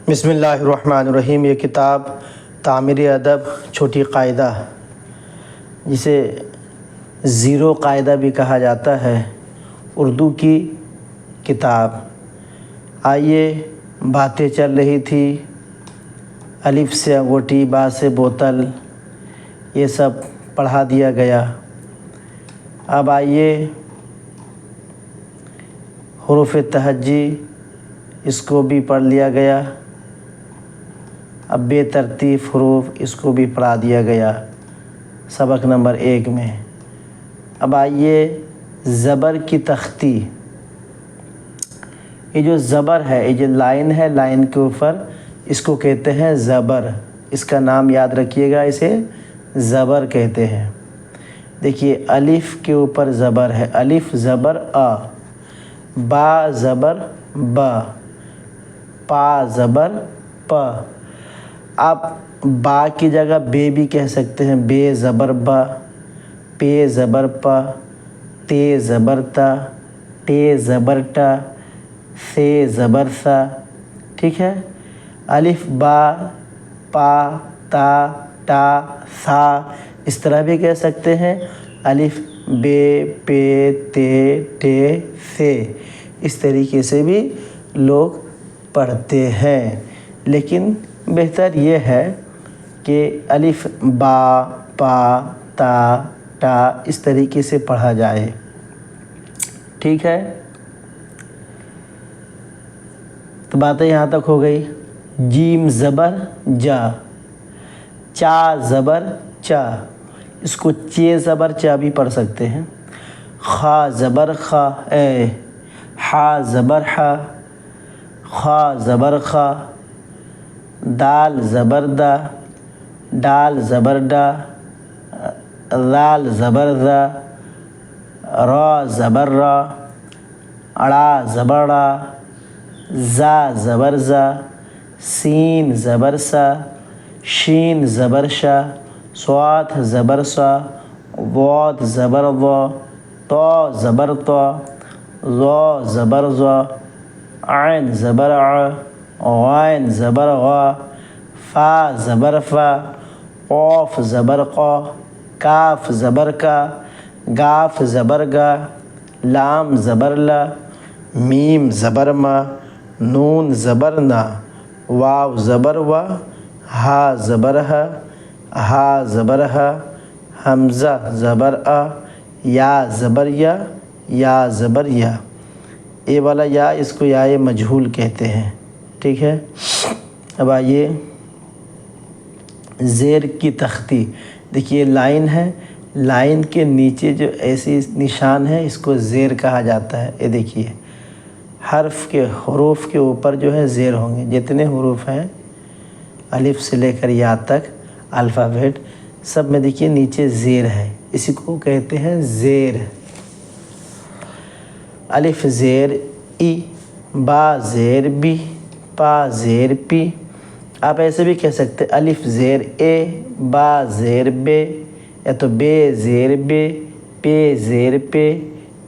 بسم اللہ الرحمن الرحیم۔ یہ کتاب تعمیر ادب چھوٹی قاعدہ، جسے زیرو قاعدہ بھی کہا جاتا ہے، اردو کی کتاب۔ آئیے، باتیں چل رہی تھی، الف سے انگوٹھی، با سے بوتل، یہ سب پڑھا دیا گیا۔ اب آئیے حروف تہجی، اس کو بھی پڑھ لیا گیا۔ اب بے ترتیب حروف، اس کو بھی پڑھا دیا گیا سبق نمبر 1 میں۔ اب آئیے زبر کی تختی۔ یہ جو زبر ہے، یہ جو لائن ہے، لائن کے اوپر اس کو کہتے ہیں زبر۔ اس کا نام یاد رکھیے گا، اسے زبر کہتے ہیں۔ دیکھیے، الف کے اوپر زبر ہے، الف زبر آ، با زبر با، پا زبر پا۔ آپ با کی جگہ بے بھی کہہ سکتے ہیں، بے زبر با، پے زبر پا، تے زبر تا، ٹے زبر ٹا، سے زبر سا۔ ٹھیک ہے، الف با پا تا ٹا سا، اس طرح بھی کہہ سکتے ہیں، الف بے پے تے ٹے سے، اس طریقے سے بھی لوگ پڑھتے ہیں۔ لیکن بہتر یہ ہے کہ الف با پا تا ٹا اس طریقے سے پڑھا جائے۔ ٹھیک ہے، تو باتیں یہاں تک ہو گئی۔ جیم زبر جا، چا زبر چا، اس کو چے زبر چا بھی پڑھ سکتے ہیں۔ خا زبر خا اے، ہا زبر ہا، خا زبر خا، دال زبر دا، ڈال زبر ڈا، رال زبر را، را زبر را، اڑا زبر ڑا، زا زبر زا، سین زبر سا، شین زبر شا، صاد زبر سا، ضاد زبر ضا، طا زبر طا، ظا زبر ظا، عین زبر ع، غین زبر غا، فا زبر فا، قاف زبر قا، کاف زبر کا، گاف زبر گا، لام زبر لا، میم زبر ما، نون زبر نا، واو زبر وا، ہا زبر ہا، ہا زبر ہا، حمزہ زبر آ، یا زبر یا، یا زبر یا۔ یہ والا یا، اس کو یا مجہول کہتے ہیں۔ ٹھیک ہے، اب آئیے زیر کی تختی۔ دیکھیے، لائن ہے، لائن کے نیچے جو ایسی نشان ہے، اس کو زیر کہا جاتا ہے۔ یہ دیکھیے، حرف کے حروف کے اوپر جو ہے زیر ہوں گے، جتنے حروف ہیں الف سے لے کر یا تک الفابیٹ، سب میں دیکھیے نیچے زیر ہے، اسی کو کہتے ہیں زیر۔ الف زیر ای، با زیر بی، پا زیر پی۔ آپ ایسے بھی کہہ سکتے ہیں، الف زیر اے، با زیر بے، یا تو بے زیر بے، پے زیر پے،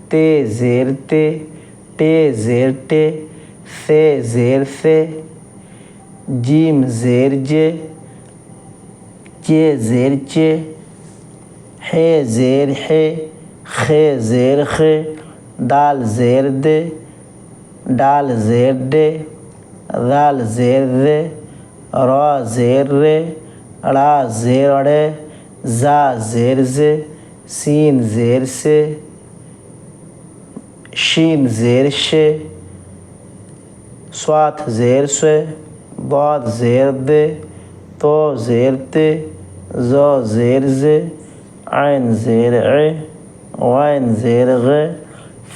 تے زیر تے، ٹے زیر ٹے، سے زیر سے، جیم زیر جے، چے زیر چے، ہے زیر ہے، خے زیر خے، دال زیر دے، ڈال زیر ڈے، رال زیر رے، را زیر رے، اڑا زیر اڑے، زا زیر زے، سین زیر سے، شین زیر شے، صاد زیر سوے، ضاد زیر دے، تو زیر تے، زو زیر زے، عین زیر عے، غین زیر غے،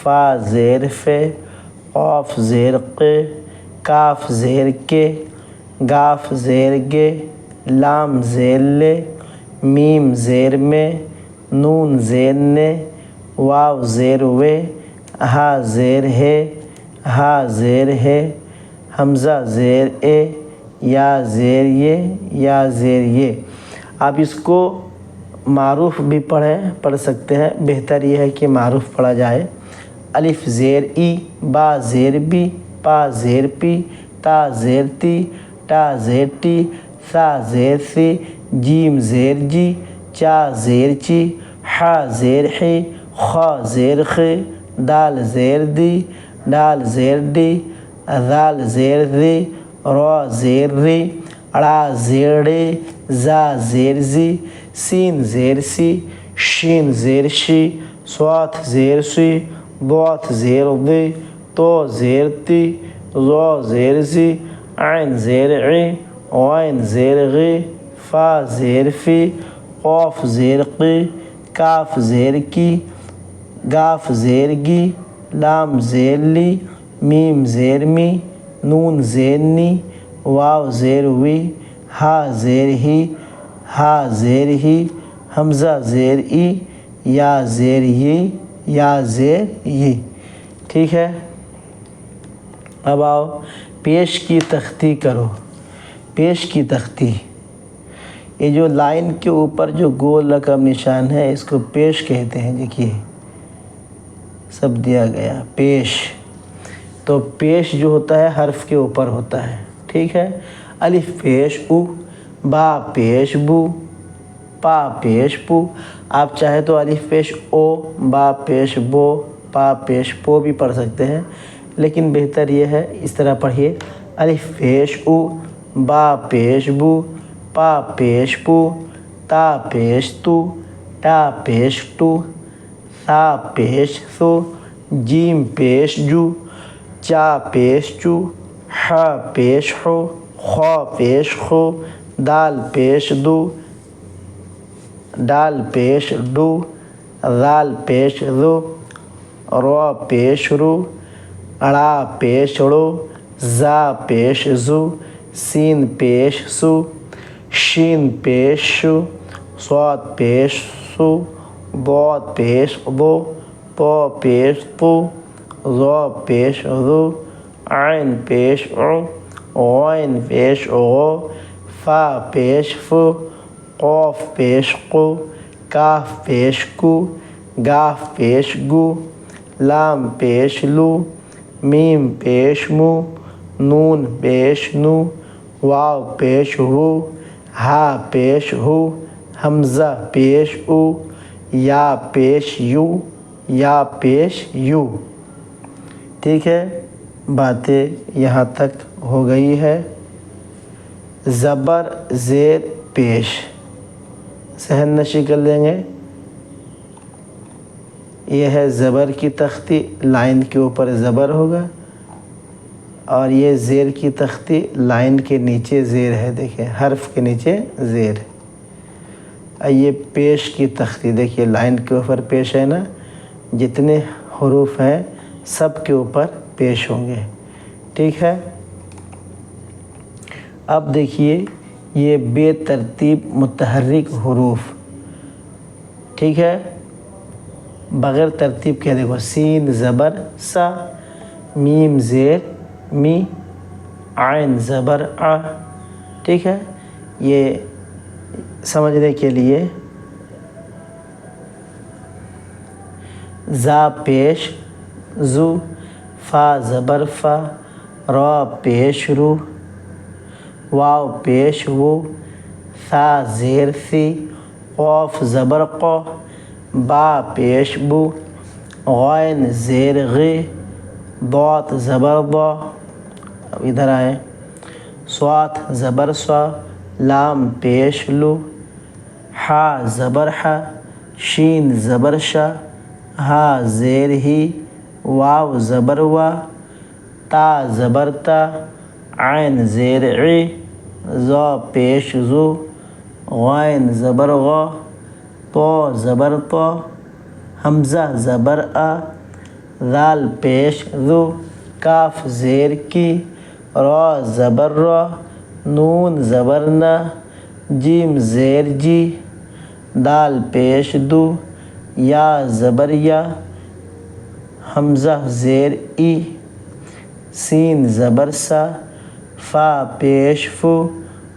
فا زیر فے، قاف زیر قے، کاف زیر کے، گاف زیر گے، لام زیر لے، میم زیر میں، نون زیر نے، واو زیر وے، ہا زیر ہے، ہا زیر ہے، حمزہ زیر اے، یا زیر یہ، یا زیر یہ۔ آپ اس کو معروف بھی پڑھ سکتے ہیں، بہتر یہ ہے کہ معروف پڑھا جائے۔ الف زیر ای، با زیر بی، پا زیر پی، تا زیر تی، ٹا زیر ٹی سا زیر سی جیم زیر جی چا زیر چی حا زیر حی خا زیر خی دال زیر دی ڈال زیر ڈی ذال زیر زی را زیر ری ڑا زیر ڑے زا زیر زی سین زیر سی شین زیر شی صاد زیر سی ضاد زیر ضی تو زیر تی ظا زیر زی عین زیر عی غین زیر غی فا زیر فی قاف زیر قی کاف زیر کی گاف زیر گی لام زیر لی میم زیر می نون زیر نی واو زیر وی ہا زیر ہی ہا زیر ہی حمزہ زیر ای یا زیر ی یا زیر ی ٹھیک ہے۔ اب آؤ پیش کی تختی کرو۔ پیش کی تختی، یہ جو لائن کے اوپر جو گول رقم نشان ہے اس کو پیش کہتے ہیں۔ دیکھیے سب دیا گیا پیش، تو پیش جو ہوتا ہے حرف کے اوپر ہوتا ہے، ٹھیک ہے۔ الف پیش او، با پیش بو، پا پیش پو۔ آپ چاہے تو الف پیش او، با پیش بو، پا پیش پو بھی پڑھ سکتے ہیں، لیکن بہتر یہ ہے اس طرح پڑھیے الف پیش او، با پیش بو، پا پیش پو، تا پیش تو، ٹا پیش ٹو، سا پیش سو، جیم پیش جو، چا پیش چو، حا پیش حو، خا پیش خو، دال پیش دو، ڈال پیش ڈو، ذال پیش ذو، را پیش رو، اڑا پیش ڑو، زا پیش زو، سین پیش سو، شین پیش شو، صاد پیش سو، ضاد پیش ضو، طا پیش طو، ظا پیش ذو، عین پیش عو، غین پیش غو، فا پیش فو، قاف پیش قو، کاف پیش کو، گاف پیش گو، لام پیش لو، میم پیش مو، نون پیش نو، واو پیش وو، ہا پیش ہو، حمزہ پیش او، یا پیش یو، یا پیش یو۔ ٹھیک ہے، باتیں یہاں تک ہو گئی ہے۔ زبر زیر پیش، ذہن نشی کر لیں گے۔ یہ ہے زبر کی تختی، لائن کے اوپر زبر ہوگا، اور یہ زیر کی تختی لائن کے نیچے زیر ہے، دیکھیں حرف کے نیچے زیر۔ یہ پیش کی تختی، دیکھیے لائن کے اوپر پیش ہے نا، جتنے حروف ہیں سب کے اوپر پیش ہوں گے، ٹھیک ہے۔ اب دیکھیے یہ بے ترتیب متحرک حروف، ٹھیک ہے، بغیر ترتیب کے دیکھو سین زبر سا، میم زیر می، عین زبر آ، ٹھیک ہے۔ یہ سمجھنے کے لیے زا پیش زو، فا زبر فا، را پیش رو، واو پیش وو، سا زیر سی، قاف زبر قو، با پیش بو، غین زیر غی، ضاد زبر ضا، اب ادھر آئیں، صاد زبر صا، لام پیش لو، حا زبر حا، شین زبر شا، ہا زیر ہی، واو زبر وا، تا زبر تا، عین زیر عی، ذا پیش ذو، غین زبر غا، طا زبر طا، حمزہ زبر آ، ذال پیش ذو، کاف زیر کی، را زبر را، نون زبر نا، جیم زیر جی، دال پیش دو، یا زبر یا، حمزہ زیر ای، سین زبر سا، فا پیش فو،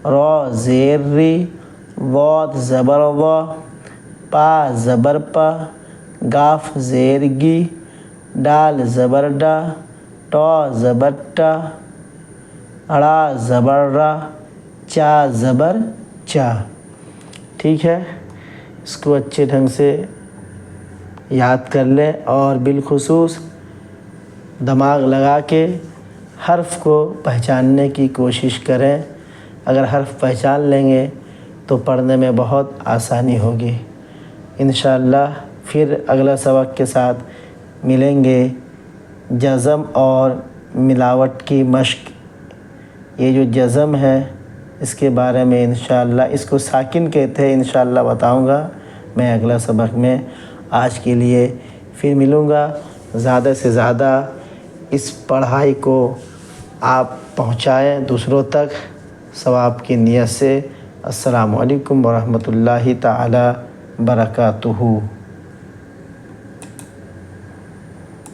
را زیر ری، ضاد زبر ضا، پا زبر پا، گاف زیر گی، ڈال زبر ڈا، ٹا زبر ٹا، ڑا زبر را، چا زبر چا۔ ٹھیک ہے، اس کو اچھے ڈھنگ سے یاد کر لیں اور بالخصوص دماغ لگا کے حرف کو پہچاننے کی کوشش کریں۔ اگر حرف پہچان لیں گے تو پڑھنے میں بہت آسانی ہوگی۔ انشاءاللہ پھر اگلا سبق کے ساتھ ملیں گے۔ جزم اور ملاوٹ کی مشق، یہ جو جزم ہے اس کے بارے میں انشاءاللہ، اس کو ساکن کہتے ہیں، انشاءاللہ بتاؤں گا میں اگلا سبق میں۔ آج کے لیے پھر ملوں گا۔ زیادہ سے زیادہ اس پڑھائی کو آپ پہنچائیں دوسروں تک ثواب کی نیت سے۔ السلام علیکم ورحمۃ اللہ تعالی وبرکاتہ۔